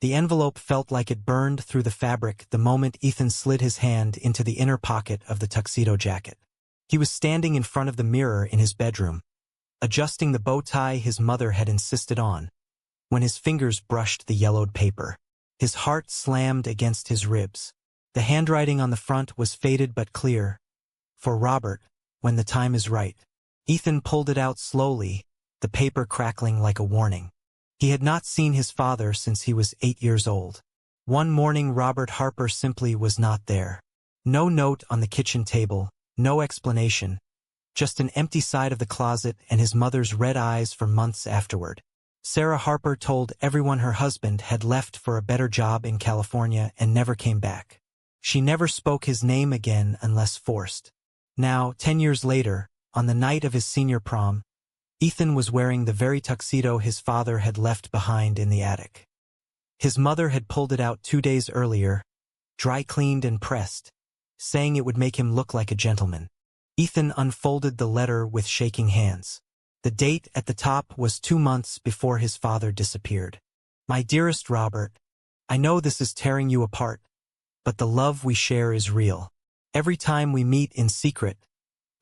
The envelope felt like it burned through the fabric the moment Ethan slid his hand into the inner pocket of the tuxedo jacket. He was standing in front of the mirror in his bedroom, adjusting the bow tie his mother had insisted on, when his fingers brushed the yellowed paper. His heart slammed against his ribs. The handwriting on the front was faded but clear. For Robert, when the time is right. Ethan pulled it out slowly, the paper crackling like a warning. He had not seen his father since he was 8 years old. One morning Robert Harper simply was not there. No note on the kitchen table, no explanation, just an empty side of the closet and his mother's red eyes for months afterward. Sarah Harper told everyone her husband had left for a better job in California and never came back. She never spoke his name again unless forced. Now, 10 years later, on the night of his senior prom, Ethan was wearing the very tuxedo his father had left behind in the attic. His mother had pulled it out 2 days earlier, dry-cleaned and pressed, saying it would make him look like a gentleman. Ethan unfolded the letter with shaking hands. The date at the top was 2 months before his father disappeared. My dearest Robert, I know this is tearing you apart, but the love we share is real. Every time we meet in secret,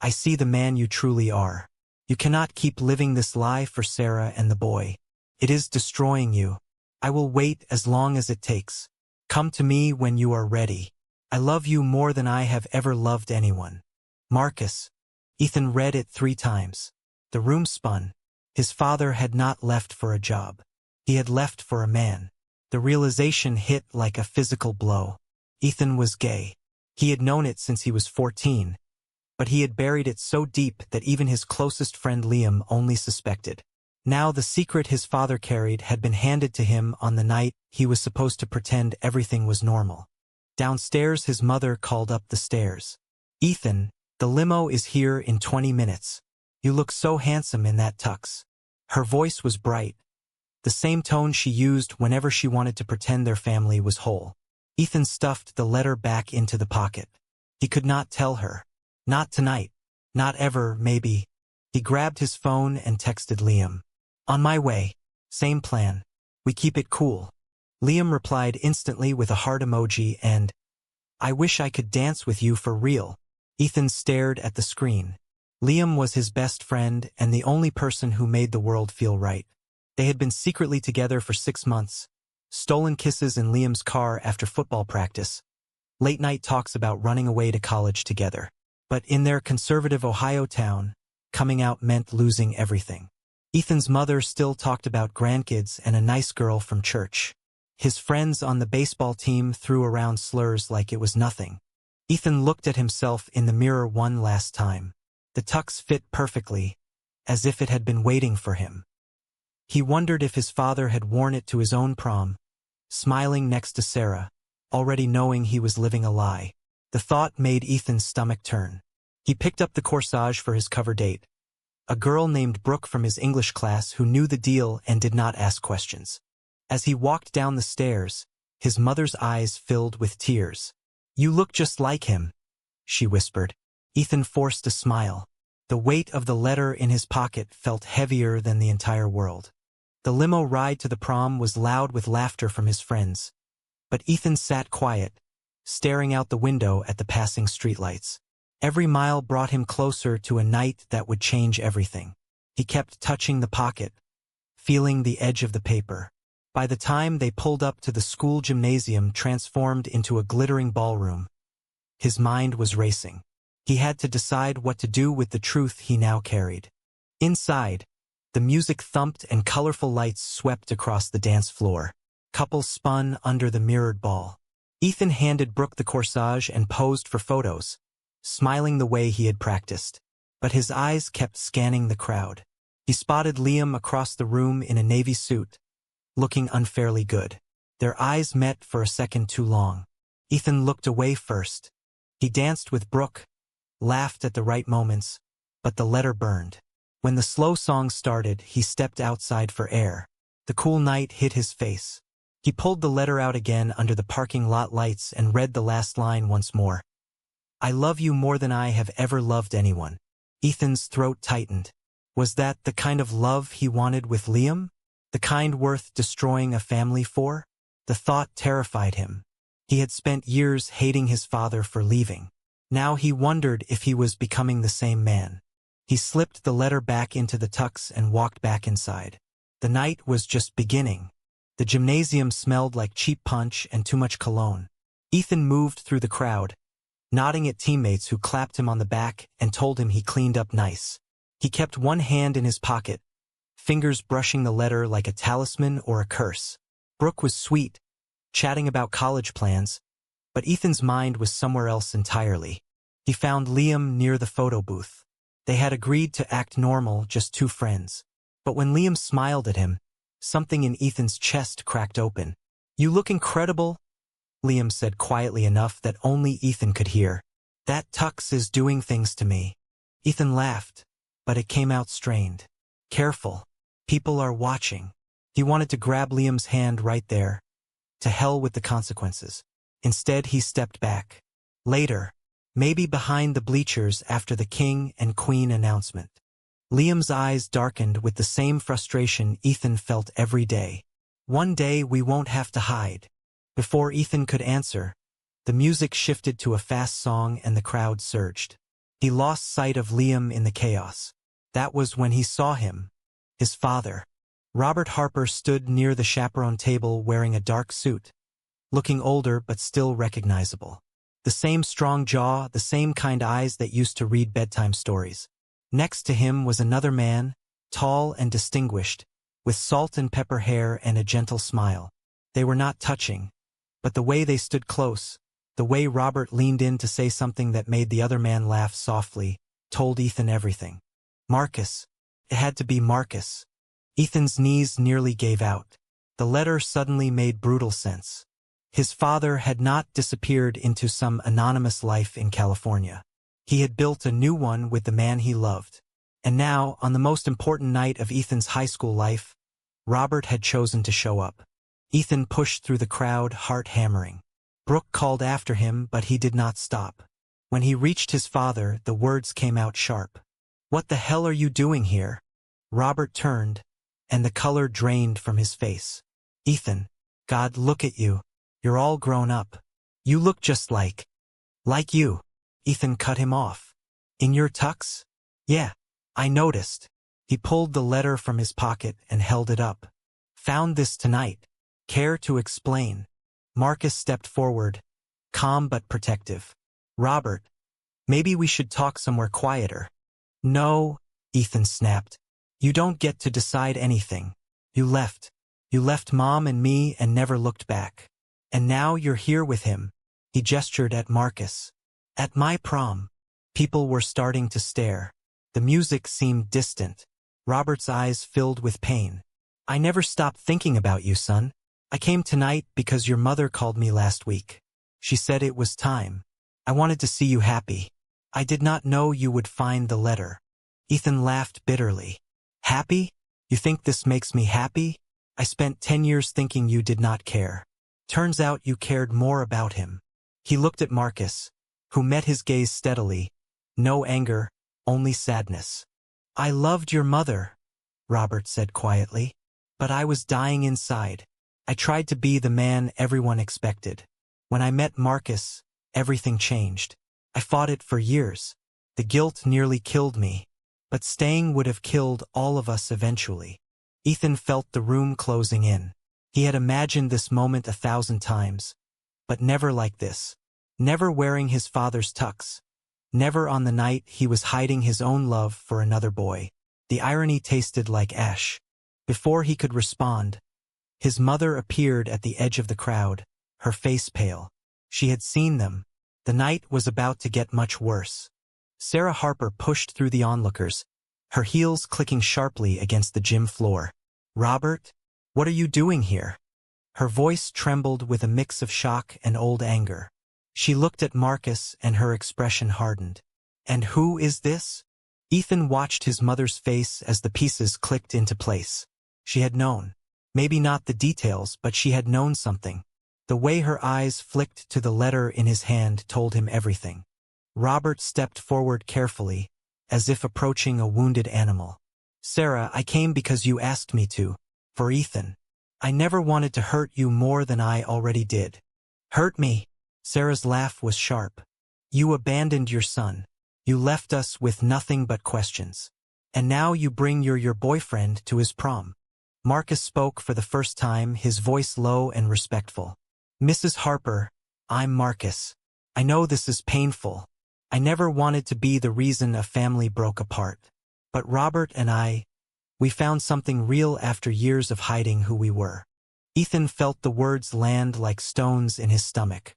I see the man you truly are. You cannot keep living this lie for Sarah and the boy. It is destroying you. I will wait as long as it takes. Come to me when you are ready. I love you more than I have ever loved anyone. Marcus. Ethan read it 3 times. The room spun. His father had not left for a job. He had left for a man. The realization hit like a physical blow. Ethan was gay. He had known it since he was 14, but he had buried it so deep that even his closest friend Liam only suspected. Now the secret his father carried had been handed to him on the night he was supposed to pretend everything was normal. Downstairs his mother called up the stairs. Ethan, the limo is here in 20 minutes. You look so handsome in that tux. Her voice was bright, the same tone she used whenever she wanted to pretend their family was whole. Ethan stuffed the letter back into the pocket. He could not tell her. Not tonight. Not ever, maybe. He grabbed his phone and texted Liam. On my way. Same plan. We keep it cool. Liam replied instantly with a heart emoji and, I wish I could dance with you for real. Ethan stared at the screen. Liam was his best friend and the only person who made the world feel right. They had been secretly together for 6 months. Stolen kisses in Liam's car after football practice. Late-night talks about running away to college together. But in their conservative Ohio town, coming out meant losing everything. Ethan's mother still talked about grandkids and a nice girl from church. His friends on the baseball team threw around slurs like it was nothing. Ethan looked at himself in the mirror one last time. The tux fit perfectly, as if it had been waiting for him. He wondered if his father had worn it to his own prom, smiling next to Sarah, already knowing he was living a lie. The thought made Ethan's stomach turn. He picked up the corsage for his cover date, a girl named Brooke from his English class who knew the deal and did not ask questions. As he walked down the stairs, his mother's eyes filled with tears. You look just like him, she whispered. Ethan forced a smile. The weight of the letter in his pocket felt heavier than the entire world. The limo ride to the prom was loud with laughter from his friends. But Ethan sat quiet, staring out the window at the passing streetlights. Every mile brought him closer to a night that would change everything. He kept touching the pocket, feeling the edge of the paper. By the time they pulled up to the school gymnasium transformed into a glittering ballroom, his mind was racing. He had to decide what to do with the truth he now carried. Inside, the music thumped and colorful lights swept across the dance floor. Couples spun under the mirrored ball. Ethan handed Brooke the corsage and posed for photos, smiling the way he had practiced. But his eyes kept scanning the crowd. He spotted Liam across the room in a navy suit, looking unfairly good. Their eyes met for a second too long. Ethan looked away first. He danced with Brooke, laughed at the right moments, but the letter burned. When the slow song started, he stepped outside for air. The cool night hit his face. He pulled the letter out again under the parking lot lights and read the last line once more. I love you more than I have ever loved anyone. Ethan's throat tightened. Was that the kind of love he wanted with Liam? The kind worth destroying a family for? The thought terrified him. He had spent years hating his father for leaving. Now he wondered if he was becoming the same man. He slipped the letter back into the tux and walked back inside. The night was just beginning. The gymnasium smelled like cheap punch and too much cologne. Ethan moved through the crowd, nodding at teammates who clapped him on the back and told him he cleaned up nice. He kept one hand in his pocket, fingers brushing the letter like a talisman or a curse. Brooke was sweet, chatting about college plans, but Ethan's mind was somewhere else entirely. He found Liam near the photo booth. They had agreed to act normal, just two friends. But when Liam smiled at him, something in Ethan's chest cracked open. "You look incredible," Liam said quietly enough that only Ethan could hear. "That tux is doing things to me." Ethan laughed, but it came out strained. "Careful. People are watching." He wanted to grab Liam's hand right there. To hell with the consequences. Instead, he stepped back. Later, maybe behind the bleachers after the king and queen announcement. Liam's eyes darkened with the same frustration Ethan felt every day. "One day we won't have to hide." Before Ethan could answer, the music shifted to a fast song and the crowd surged. He lost sight of Liam in the chaos. That was when he saw him. His father. Robert Harper stood near the chaperone table wearing a dark suit, looking older but still recognizable. The same strong jaw, the same kind eyes that used to read bedtime stories. Next to him was another man, tall and distinguished, with salt and pepper hair and a gentle smile. They were not touching, but the way they stood close, the way Robert leaned in to say something that made the other man laugh softly, told Ethan everything. Marcus. It had to be Marcus. Ethan's knees nearly gave out. The letter suddenly made brutal sense. His father had not disappeared into some anonymous life in California. He had built a new one with the man he loved. And now, on the most important night of Ethan's high school life, Robert had chosen to show up. Ethan pushed through the crowd, heart hammering. Brooke called after him, but he did not stop. When he reached his father, the words came out sharp. "What the hell are you doing here?" Robert turned, and the color drained from his face. "Ethan, God, look at you. You're all grown up. You look just like you." Ethan cut him off. "In your tux?" "Yeah, I noticed." He pulled the letter from his pocket and held it up. "Found this tonight. Care to explain?" Marcus stepped forward, calm but protective. "Robert, maybe we should talk somewhere quieter." "No," Ethan snapped. "You don't get to decide anything. You left. You left Mom and me and never looked back. And now you're here with him." He gestured at Marcus. "At my prom." People were starting to stare. The music seemed distant. Robert's eyes filled with pain. "I never stopped thinking about you, son. I came tonight because your mother called me last week. She said it was time. I wanted to see you happy. I did not know you would find the letter." Ethan laughed bitterly. "Happy? You think this makes me happy? I spent 10 years thinking you did not care. Turns out you cared more about him." He looked at Marcus, who met his gaze steadily. No anger, only sadness. "I loved your mother," Robert said quietly. "But I was dying inside. I tried to be the man everyone expected. When I met Marcus, everything changed. I fought it for years. The guilt nearly killed me. But staying would have killed all of us eventually." Ethan felt the room closing in. He had imagined this moment 1,000 times, but never like this. Never wearing his father's tux. Never on the night he was hiding his own love for another boy. The irony tasted like ash. Before he could respond, his mother appeared at the edge of the crowd, her face pale. She had seen them. The night was about to get much worse. Sarah Harper pushed through the onlookers, her heels clicking sharply against the gym floor. "Robert, what are you doing here?" Her voice trembled with a mix of shock and old anger. She looked at Marcus and her expression hardened. "And who is this?" Ethan watched his mother's face as the pieces clicked into place. She had known. Maybe not the details, but she had known something. The way her eyes flicked to the letter in his hand told him everything. Robert stepped forward carefully, as if approaching a wounded animal. "Sarah, I came because you asked me to. For Ethan." I never wanted to hurt you more than I already did. Hurt me? Sarah's laugh was sharp. You abandoned your son. You left us with nothing but questions. And now you bring your boyfriend to his prom. Marcus spoke for the first time, his voice low and respectful. Mrs. Harper, I'm Marcus. I know this is painful. I never wanted to be the reason a family broke apart. But Robert and we found something real after years of hiding who we were. Ethan felt the words land like stones in his stomach.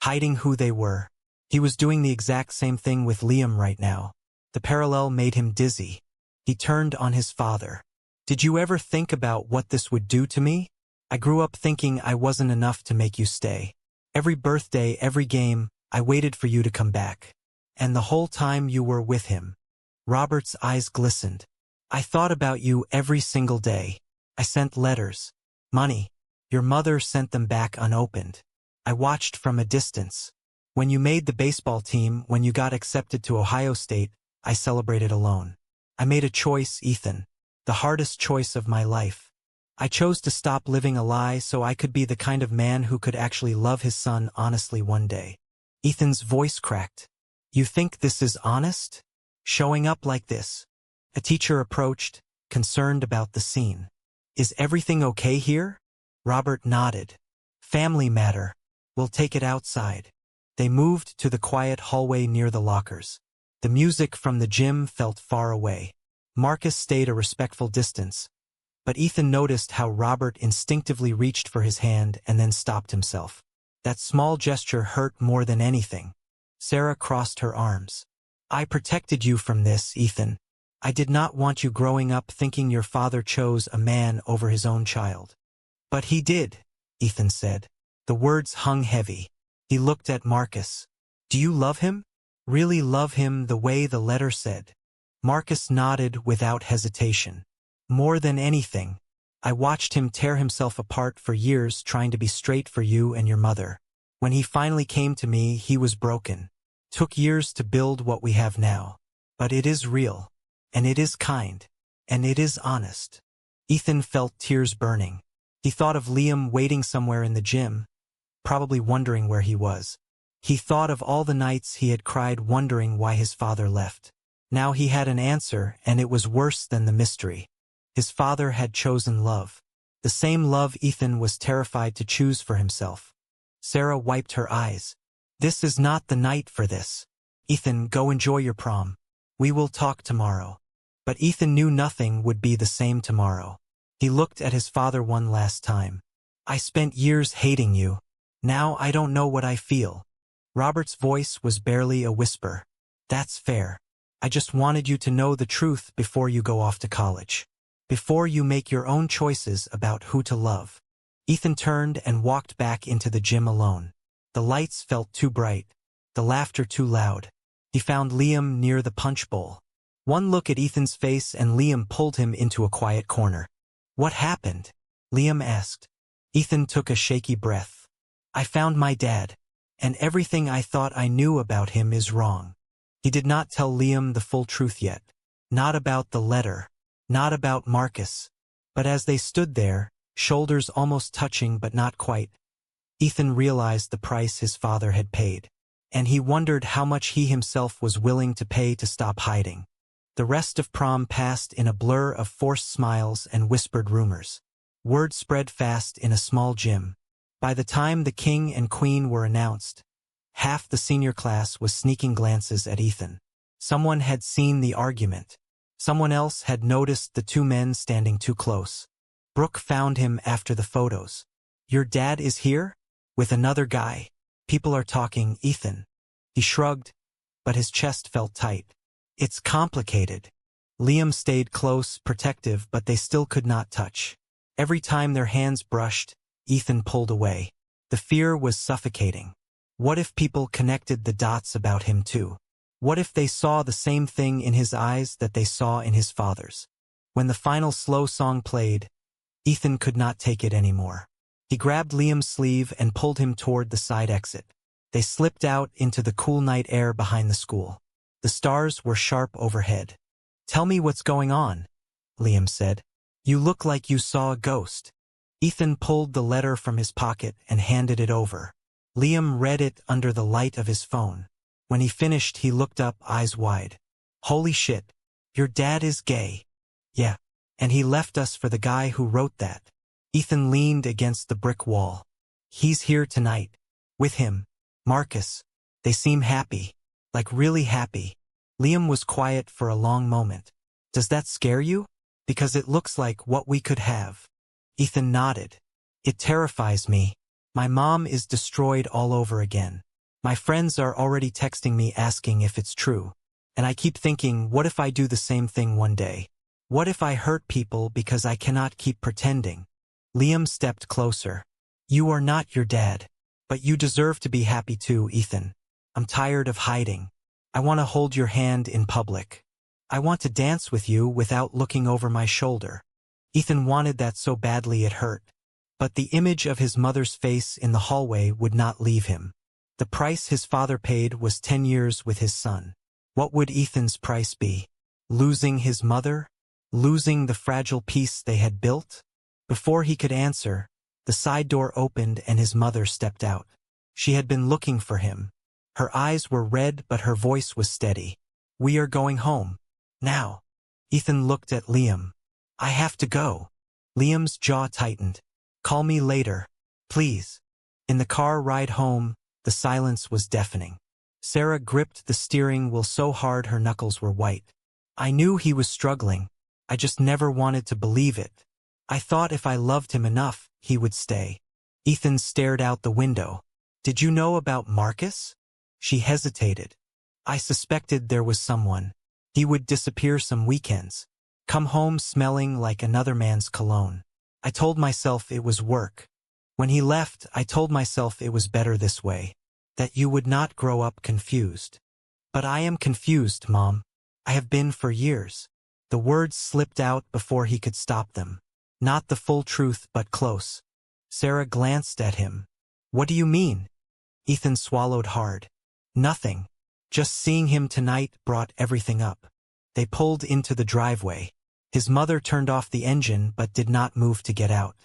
Hiding who they were. He was doing the exact same thing with Liam right now. The parallel made him dizzy. He turned on his father. Did you ever think about what this would do to me? I grew up thinking I wasn't enough to make you stay. Every birthday, every game, I waited for you to come back. And the whole time you were with him. Robert's eyes glistened. I thought about you every single day. I sent letters. Money. Your mother sent them back unopened. I watched from a distance. When you made the baseball team, when you got accepted to Ohio State, I celebrated alone. I made a choice, Ethan. The hardest choice of my life. I chose to stop living a lie so I could be the kind of man who could actually love his son honestly one day. Ethan's voice cracked. You think this is honest? Showing up like this? A teacher approached, concerned about the scene. Is everything okay here? Robert nodded. Family matter. We'll take it outside. They moved to the quiet hallway near the lockers. The music from the gym felt far away. Marcus stayed a respectful distance. But Ethan noticed how Robert instinctively reached for his hand and then stopped himself. That small gesture hurt more than anything. Sarah crossed her arms. I protected you from this, Ethan. I did not want you growing up thinking your father chose a man over his own child. But he did, Ethan said. The words hung heavy. He looked at Marcus. Do you love him? Really love him the way the letter said? Marcus nodded without hesitation. More than anything. I watched him tear himself apart for years trying to be straight for you and your mother. When he finally came to me, he was broken. Took years to build what we have now. But it is real. And it is kind. And it is honest. Ethan felt tears burning. He thought of Liam waiting somewhere in the gym, probably wondering where he was. He thought of all the nights he had cried wondering why his father left. Now he had an answer, and it was worse than the mystery. His father had chosen love. The same love Ethan was terrified to choose for himself. Sarah wiped her eyes. This is not the night for this. Ethan, go enjoy your prom. We will talk tomorrow. But Ethan knew nothing would be the same tomorrow. He looked at his father one last time. I spent years hating you. Now I don't know what I feel. Robert's voice was barely a whisper. That's fair. I just wanted you to know the truth before you go off to college. Before you make your own choices about who to love. Ethan turned and walked back into the gym alone. The lights felt too bright. The laughter too loud. He found Liam near the punch bowl. One look at Ethan's face and Liam pulled him into a quiet corner. What happened? Liam asked. Ethan took a shaky breath. I found my dad. And everything I thought I knew about him is wrong. He did not tell Liam the full truth yet. Not about the letter. Not about Marcus. But as they stood there, shoulders almost touching but not quite, Ethan realized the price his father had paid. And he wondered how much he himself was willing to pay to stop hiding. The rest of prom passed in a blur of forced smiles and whispered rumors. Word spread fast in a small gym. By the time the king and queen were announced, half the senior class was sneaking glances at Ethan. Someone had seen the argument. Someone else had noticed the two men standing too close. Brooke found him after the photos. Your dad is here? With another guy. People are talking, Ethan. He shrugged, but his chest felt tight. It's complicated. Liam stayed close, protective, but they still could not touch. Every time their hands brushed, Ethan pulled away. The fear was suffocating. What if people connected the dots about him too? What if they saw the same thing in his eyes that they saw in his father's? When the final slow song played, Ethan could not take it anymore. He grabbed Liam's sleeve and pulled him toward the side exit. They slipped out into the cool night air behind the school. The stars were sharp overhead. Tell me what's going on, Liam said. You look like you saw a ghost. Ethan pulled the letter from his pocket and handed it over. Liam read it under the light of his phone. When he finished, he looked up, eyes wide. Holy shit. Your dad is gay. Yeah. And he left us for the guy who wrote that. Ethan leaned against the brick wall. He's here tonight. With him. Marcus. They seem happy. Like really happy. Liam was quiet for a long moment. Does that scare you? Because it looks like what we could have. Ethan nodded. It terrifies me. My mom is destroyed all over again. My friends are already texting me asking if it's true. And I keep thinking, what if I do the same thing one day? What if I hurt people because I cannot keep pretending? Liam stepped closer. You are not your dad. But you deserve to be happy too, Ethan. I'm tired of hiding. I want to hold your hand in public. I want to dance with you without looking over my shoulder. Ethan wanted that so badly it hurt. But the image of his mother's face in the hallway would not leave him. The price his father paid was 10 years with his son. What would Ethan's price be? Losing his mother? Losing the fragile peace they had built? Before he could answer, the side door opened and his mother stepped out. She had been looking for him. Her eyes were red but her voice was steady. We are going home. Now. Ethan looked at Liam. I have to go. Liam's jaw tightened. Call me later. Please. In the car ride home, the silence was deafening. Sarah gripped the steering wheel so hard her knuckles were white. I knew he was struggling. I just never wanted to believe it. I thought if I loved him enough, he would stay. Ethan stared out the window. Did you know about Marcus? She hesitated. I suspected there was someone. He would disappear some weekends. Come home smelling like another man's cologne. I told myself it was work. When he left, I told myself it was better this way. That you would not grow up confused. But I am confused, Mom. I have been for years. The words slipped out before he could stop them. Not the full truth, but close. Sarah glanced at him. What do you mean? Ethan swallowed hard. Nothing. Just seeing him tonight brought everything up. They pulled into the driveway. His mother turned off the engine but did not move to get out.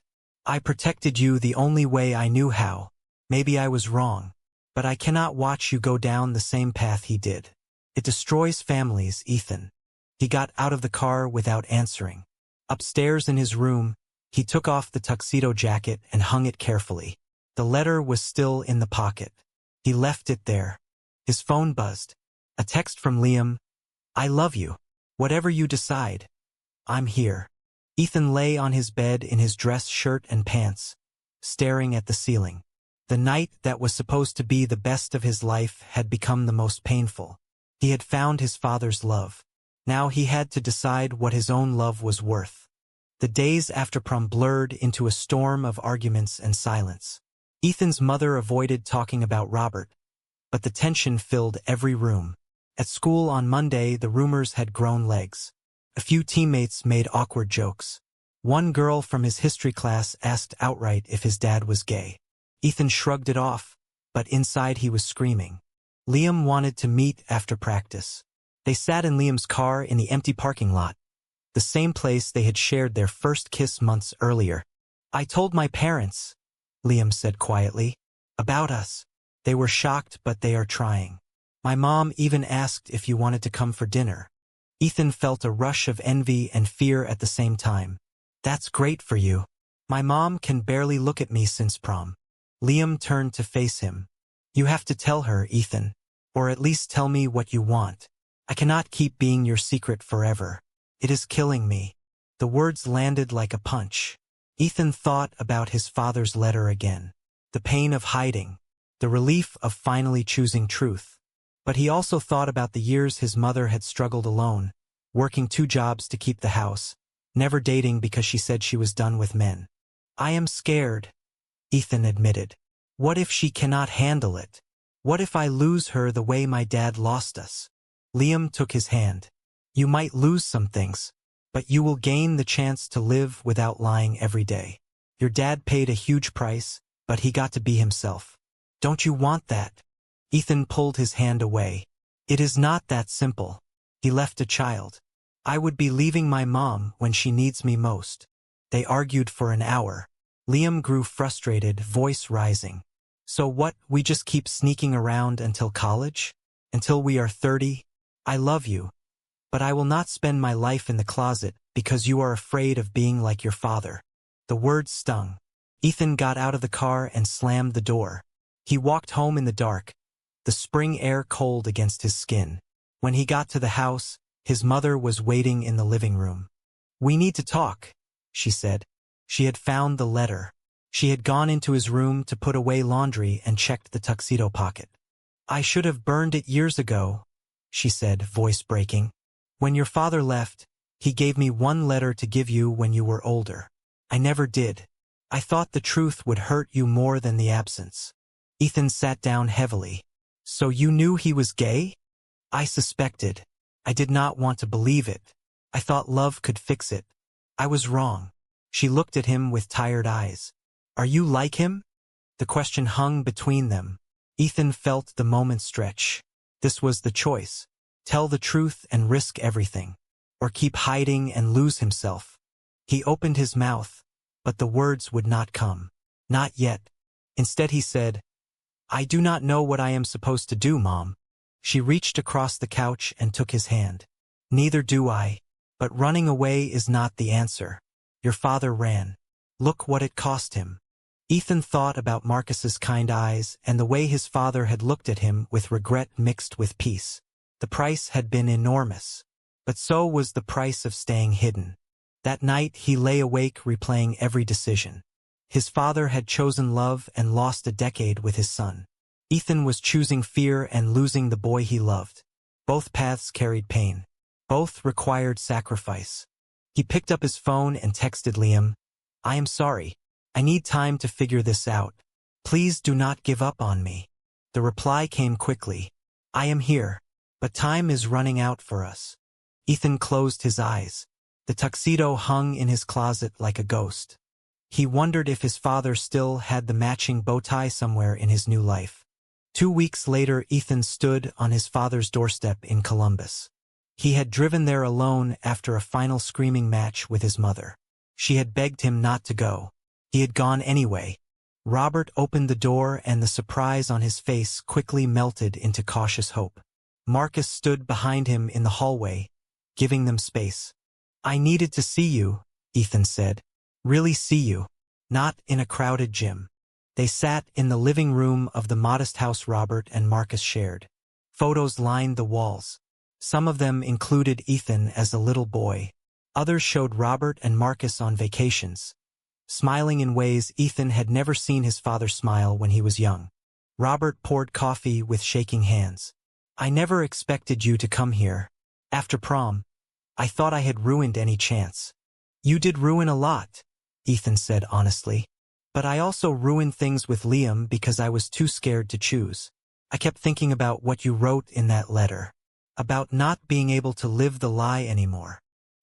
I protected you the only way I knew how. Maybe I was wrong. But I cannot watch you go down the same path he did. It destroys families, Ethan. He got out of the car without answering. Upstairs in his room, he took off the tuxedo jacket and hung it carefully. The letter was still in the pocket. He left it there. His phone buzzed. A text from Liam. I love you. Whatever you decide. I'm here. Ethan lay on his bed in his dress shirt and pants, staring at the ceiling. The night that was supposed to be the best of his life had become the most painful. He had found his father's love. Now he had to decide what his own love was worth. The days after prom blurred into a storm of arguments and silence. Ethan's mother avoided talking about Robert, but the tension filled every room. At school on Monday, the rumors had grown legs. A few teammates made awkward jokes. One girl from his history class asked outright if his dad was gay. Ethan shrugged it off, but inside he was screaming. Liam wanted to meet after practice. They sat in Liam's car in the empty parking lot, the same place they had shared their first kiss months earlier. I told my parents, Liam said quietly, about us. They were shocked, but they are trying. My mom even asked if you wanted to come for dinner. Ethan felt a rush of envy and fear at the same time. That's great for you. My mom can barely look at me since prom. Liam turned to face him. You have to tell her, Ethan. Or at least tell me what you want. I cannot keep being your secret forever. It is killing me. The words landed like a punch. Ethan thought about his father's letter again. The pain of hiding. The relief of finally choosing truth. But he also thought about the years his mother had struggled alone, working 2 jobs to keep the house, never dating because she said she was done with men. I am scared, Ethan admitted. What if she cannot handle it? What if I lose her the way my dad lost us? Liam took his hand. You might lose some things, but you will gain the chance to live without lying every day. Your dad paid a huge price, but he got to be himself. Don't you want that? Ethan pulled his hand away. It is not that simple. He left a child. I would be leaving my mom when she needs me most. They argued for an hour. Liam grew frustrated, voice rising. So what, we just keep sneaking around until college? Until we are 30? I love you. But I will not spend my life in the closet because you are afraid of being like your father. The words stung. Ethan got out of the car and slammed the door. He walked home in the dark, the spring air cold against his skin. When he got to the house, his mother was waiting in the living room. "We need to talk," she said. She had found the letter. She had gone into his room to put away laundry and checked the tuxedo pocket. "I should have burned it years ago," she said, voice breaking. "When your father left, he gave me one letter to give you when you were older. I never did. I thought the truth would hurt you more than the absence." Ethan sat down heavily. "So you knew he was gay?" "I suspected. I did not want to believe it. I thought love could fix it. I was wrong." She looked at him with tired eyes. "Are you like him?" The question hung between them. Ethan felt the moment stretch. This was the choice. Tell the truth and risk everything, or keep hiding and lose himself. He opened his mouth, but the words would not come. Not yet. Instead he said, "I do not know what I am supposed to do, Mom." She reached across the couch and took his hand. "Neither do I. But running away is not the answer. Your father ran. Look what it cost him." Ethan thought about Marcus's kind eyes and the way his father had looked at him with regret mixed with peace. The price had been enormous. But so was the price of staying hidden. That night he lay awake replaying every decision. His father had chosen love and lost a decade with his son. Ethan was choosing fear and losing the boy he loved. Both paths carried pain. Both required sacrifice. He picked up his phone and texted Liam, "I am sorry. I need time to figure this out. Please do not give up on me." The reply came quickly. "I am here, but time is running out for us." Ethan closed his eyes. The tuxedo hung in his closet like a ghost. He wondered if his father still had the matching bow tie somewhere in his new life. 2 weeks later, Ethan stood on his father's doorstep in Columbus. He had driven there alone after a final screaming match with his mother. She had begged him not to go. He had gone anyway. Robert opened the door and the surprise on his face quickly melted into cautious hope. Marcus stood behind him in the hallway, giving them space. "I needed to see you," Ethan said. "Really see you. Not in a crowded gym." They sat in the living room of the modest house Robert and Marcus shared. Photos lined the walls. Some of them included Ethan as a little boy. Others showed Robert and Marcus on vacations, smiling in ways Ethan had never seen his father smile when he was young. Robert poured coffee with shaking hands. "I never expected you to come here. After prom, I thought I had ruined any chance." "You did ruin a lot," Ethan said honestly. "But I also ruined things with Liam because I was too scared to choose. I kept thinking about what you wrote in that letter. About not being able to live the lie anymore."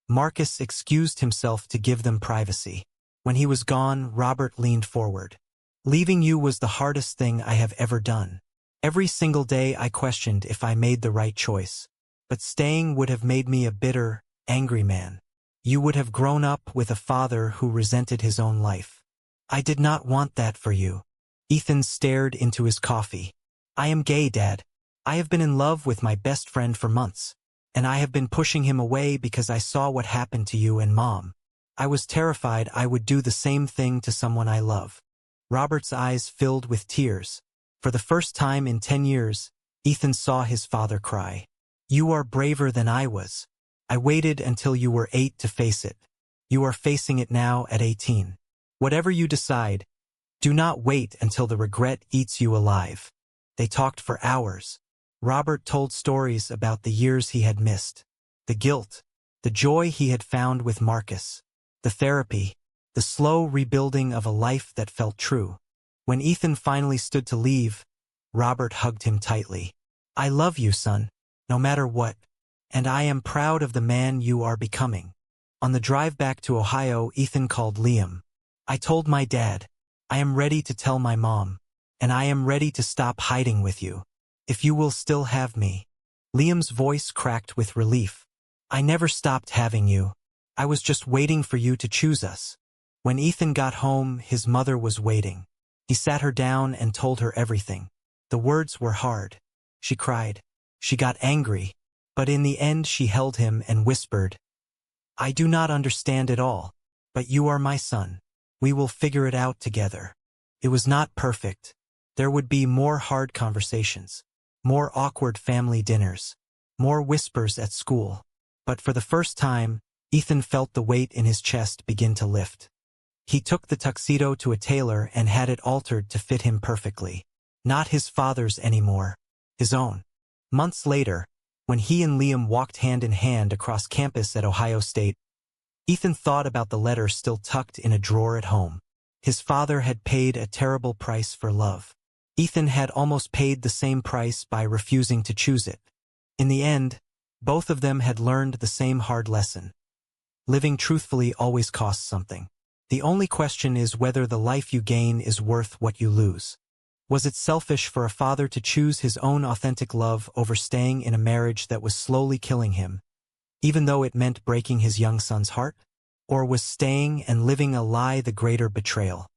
Marcus excused himself to give them privacy. When he was gone, Robert leaned forward. "Leaving you was the hardest thing I have ever done. Every single day I questioned if I made the right choice. But staying would have made me a bitter, angry man. You would have grown up with a father who resented his own life. I did not want that for you." Ethan stared into his coffee. "I am gay, Dad. I have been in love with my best friend for months, and I have been pushing him away because I saw what happened to you and Mom. I was terrified I would do the same thing to someone I love." Robert's eyes filled with tears. For the first time in 10 years, Ethan saw his father cry. "You are braver than I was. I waited until you were 8 to face it. You are facing it now at 18. Whatever you decide, do not wait until the regret eats you alive." They talked for hours. Robert told stories about the years he had missed, the guilt, the joy he had found with Marcus, the therapy, the slow rebuilding of a life that felt true. When Ethan finally stood to leave, Robert hugged him tightly. "I love you, son, no matter what, and I am proud of the man you are becoming." On the drive back to Ohio, Ethan called Liam. "I told my dad. I am ready to tell my mom, and I am ready to stop hiding with you. If you will still have me." Liam's voice cracked with relief. "I never stopped having you. I was just waiting for you to choose us." When Ethan got home, his mother was waiting. He sat her down and told her everything. The words were hard. She cried. She got angry. But in the end she held him and whispered, "I do not understand it all, but you are my son. We will figure it out together." It was not perfect. There would be more hard conversations, more awkward family dinners, more whispers at school. But for the first time, Ethan felt the weight in his chest begin to lift. He took the tuxedo to a tailor and had it altered to fit him perfectly. Not his father's anymore, his own. Months later, when he and Liam walked hand in hand across campus at Ohio State, Ethan thought about the letter still tucked in a drawer at home. His father had paid a terrible price for love. Ethan had almost paid the same price by refusing to choose it. In the end, both of them had learned the same hard lesson. Living truthfully always costs something. The only question is whether the life you gain is worth what you lose. Was it selfish for a father to choose his own authentic love over staying in a marriage that was slowly killing him, even though it meant breaking his young son's heart? Or was staying and living a lie the greater betrayal?